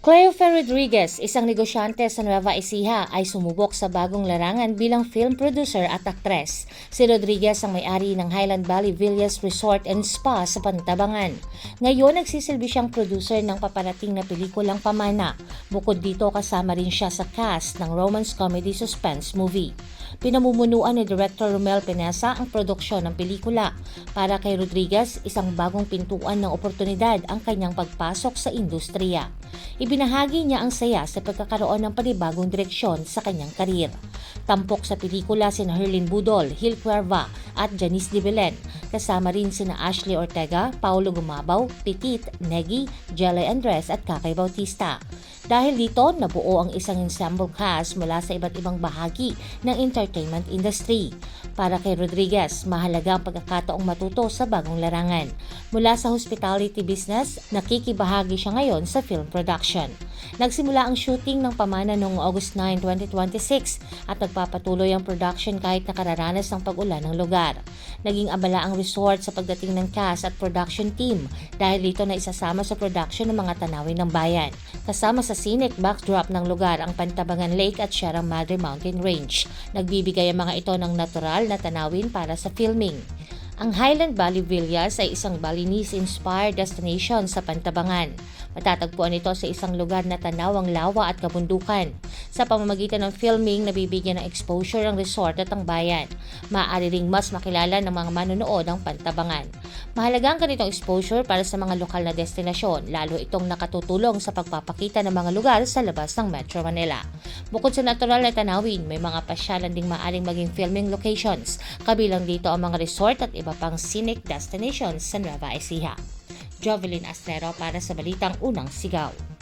Cleofe Rodriguez, isang negosyante sa Nueva Ecija, ay sumubok sa bagong larangan bilang film producer at aktres. Si Rodriguez ang may-ari ng Highland Valley Villas Resort and Spa sa Pantabangan. Ngayon, nagsisilbi siyang producer ng paparating na pelikulang Pamana. Bukod dito, kasama rin siya sa cast ng romance comedy suspense movie. Pinamumunuan ni Director Romel Penesa ang produksyon ng pelikula. Para kay Rodriguez, isang bagong pintuan ng oportunidad ang kanyang pagpasok sa industriya. Ibinahagi niya ang saya sa pagkakaroon ng panibagong direksyon sa kanyang karir. Tampok sa pelikula sina Herlin Budol, Hil Cuerva at Janice de Belen. Kasama rin sina Ashley Ortega, Paulo Gumabaw, Petit, Negi, Jelly Andres at Kakay Bautista. Dahil dito, nabuo ang isang ensemble cast mula sa iba't ibang bahagi ng entertainment industry. Para kay Rodriguez, mahalaga ang pagkakataong matuto sa bagong larangan. Mula sa hospitality business, nakikibahagi siya ngayon sa film production. Nagsimula ang shooting ng Pamana noong August 9, 2026 at nagpapatuloy ang production kahit nakararanas ng pag-ulan ng lugar. Naging abala ang resort sa pagdating ng cast at production team dahil dito na isasama sa production ng mga tanawin ng bayan. Kasama sa scenic backdrop ng lugar ang Pantabangan Lake at Sierra Madre Mountain Range. Nagbibigay ang mga ito ng natural na tanawin para sa filming. Ang Highland Valley Villas ay isang Balinese-inspired destination sa Pantabangan. Matatagpuan ito sa isang lugar na tanawang lawa at kabundukan. Sa pamamagitan ng filming, nabibigyan ng exposure ang resort at ang bayan. Maaari ring mas makilala ng mga manonood ang Pantabangan. Mahalaga ang ganitong exposure para sa mga lokal na destinasyon, lalo itong nakatutulong sa pagpapakita ng mga lugar sa labas ng Metro Manila. Bukod sa natural na tanawin, may mga pasyalan ding maaaring maging filming locations. Kabilang dito ang mga resort at iba pang scenic destinations sa Nueva Ecija. Jovelyn Aslero para sa Balitang Unang Sigaw.